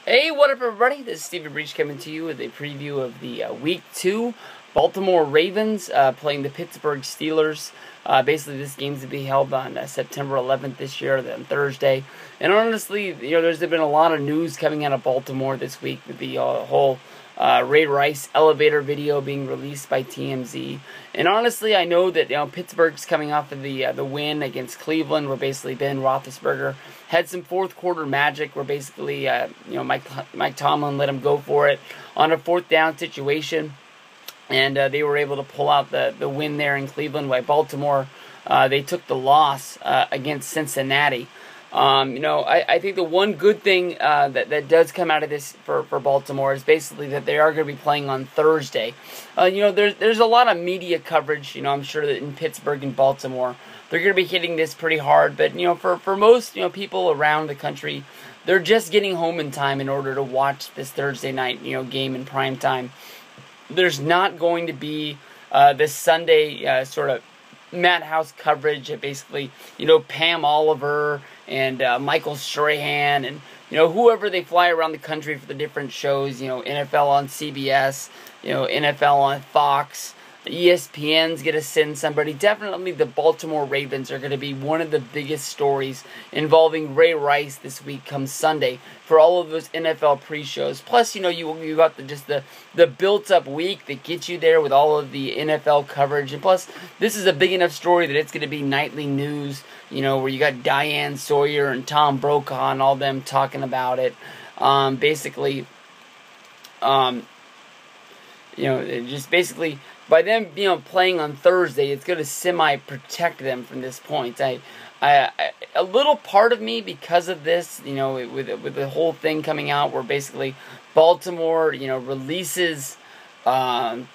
Hey, what up everybody? This is Stephen Breach coming to you with a preview of the Week 2 Baltimore Ravens playing the Pittsburgh Steelers. Basically, this game's to be held on September 11th this year, on Thursday. And honestly, there's been a lot of news coming out of Baltimore this week with the whole Ray Rice elevator video being released by TMZ. And honestly, I know that Pittsburgh's coming off of the win against Cleveland, where basically Ben Roethlisberger had some fourth quarter magic, where basically Mike Tomlin let him go for it on a fourth down situation, and they were able to pull out the win there in Cleveland. While Baltimore, they took the loss against Cincinnati. I think the one good thing that does come out of this for Baltimore is basically that they are going to be playing on Thursday. There's a lot of media coverage, I'm sure that in Pittsburgh and Baltimore, they're going to be hitting this pretty hard. But, for most, people around the country, they're just getting home in time in order to watch this Thursday night, game in prime time. There's not going to be this Sunday sort of madhouse coverage of basically, Pam Oliver and Michael Strahan and, whoever they fly around the country for the different shows, NFL on CBS, NFL on Fox, ESPN's going to send somebody. Definitely the Baltimore Ravens are going to be one of the biggest stories involving Ray Rice this week come Sunday for all of those NFL pre-shows. Plus, you got the built-up week that gets you there with all of the NFL coverage. And plus, this is a big enough story that it's going to be nightly news, where you got Diane Sawyer and Tom Brokaw and all them talking about it. Just basically, by them, playing on Thursday, it's going to semi-protect them from this point. A little part of me, because of this, with the whole thing coming out, where basically Baltimore, releases Ray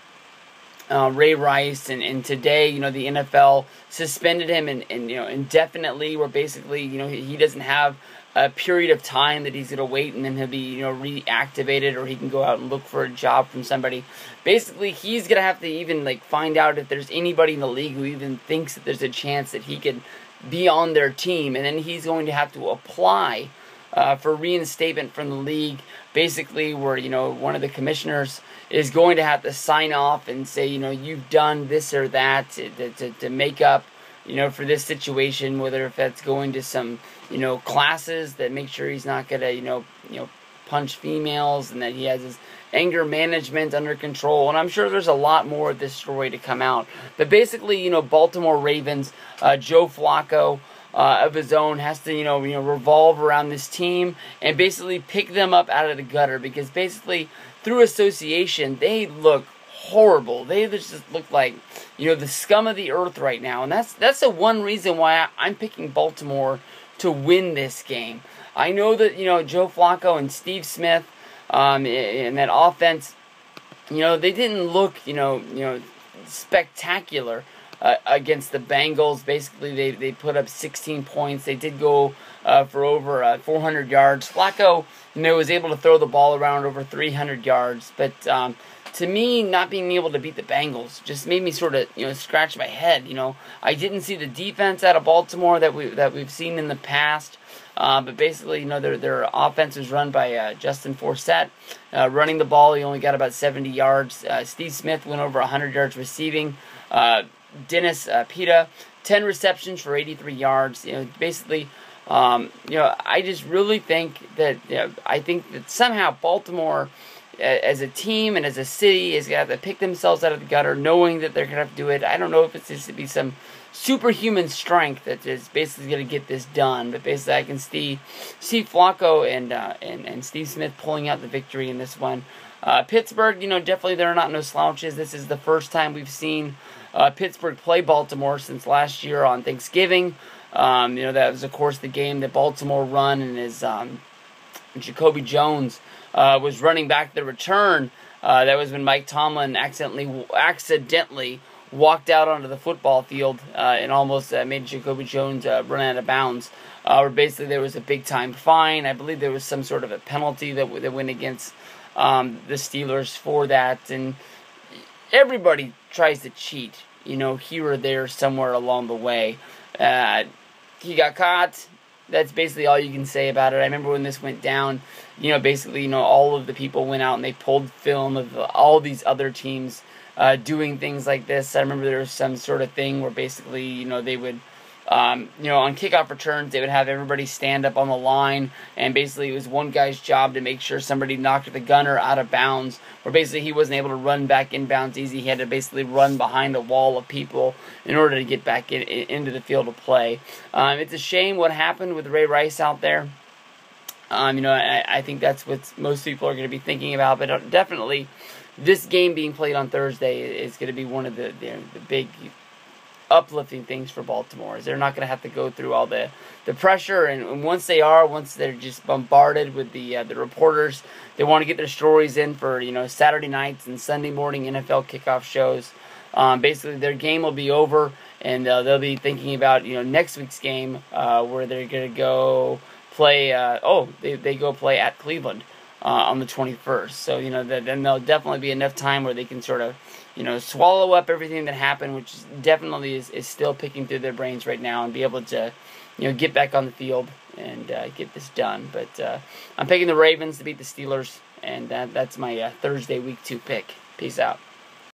Rice, and today, the NFL suspended him indefinitely, where basically, he doesn't have a period of time that he's going to wait, and then he'll be, reactivated, or he can go out and look for a job from somebody. Basically, he's going to have to even, find out if there's anybody in the league who even thinks that there's a chance that he could be on their team, and then he's going to have to apply for reinstatement from the league, basically where, one of the commissioners is going to have to sign off and say, you've done this or that to make up, for this situation, whether if that's going to some, classes that make sure he's not going to, punch females, and that he has his anger management under control. And I'm sure there's a lot more of this story to come out. But basically, Baltimore Ravens, Joe Flacco, of his own, has to, revolve around this team and basically pick them up out of the gutter, because basically through association, they look horrible. They just look like, the scum of the earth right now. And that's the one reason why I'm picking Baltimore to win this game. I know that, Joe Flacco and Steve Smith, in that offense, they didn't look, spectacular against the Bengals. Basically, they put up 16 points. They did go for over 400 yards. Flacco, was able to throw the ball around over 300 yards. But to me, not being able to beat the Bengals just made me sort of, scratch my head. I didn't see the defense out of Baltimore that we've seen in the past. But basically, their offense was run by Justin Forsett. Running the ball, he only got about 70 yards. Steve Smith went over 100 yards receiving. Dennis Pita, 10 receptions for 83 yards. Basically, I just really think that, I think that somehow Baltimore, as a team and as a city, is going to have to pick themselves out of the gutter, knowing that they're going to have to do it. I don't know if it's just to be some superhuman strength that is basically going to get this done, but basically I can see Flacco and Steve Smith pulling out the victory in this one. Pittsburgh, definitely they're not no slouches. This is the first time we've seen Pittsburgh play Baltimore since last year on Thanksgiving. That was, of course, the game that Baltimore run, and as Jacoby Jones was running back the return. That was when Mike Tomlin accidentally walked out onto the football field and almost made Jacoby Jones run out of bounds. Where basically there was a big-time fine. I believe there was some sort of a penalty that went against the Steelers for that. And everybody tries to cheat, here or there somewhere along the way. He got caught. that's basically all you can say about it. I remember when this went down, basically, all of the people went out and they pulled film of all these other teams doing things like this. I remember there was some sort of thing where basically, they would, on kickoff returns, they would have everybody stand up on the line, and basically it was one guy's job to make sure somebody knocked the gunner out of bounds, where basically he wasn't able to run back inbounds easy. He had to basically run behind a wall of people in order to get back into the field of play. It's a shame what happened with Ray Rice out there. I think that's what most people are going to be thinking about, but definitely this game being played on Thursday is going to be one of the big uplifting things for Baltimore, is they're not going to have to go through all the pressure, and once they're just bombarded with the reporters, they want to get their stories in for Saturday nights and Sunday morning NFL kickoff shows. Basically their game will be over, and they'll be thinking about next week's game, where they're going to go play they go play at Cleveland on the 21st. So then there'll definitely be enough time where they can sort of swallow up everything that happened, which definitely is still picking through their brains right now, and be able to get back on the field and get this done. But I'm picking the Ravens to beat the Steelers, and that's my Thursday Week 2 pick. Peace out.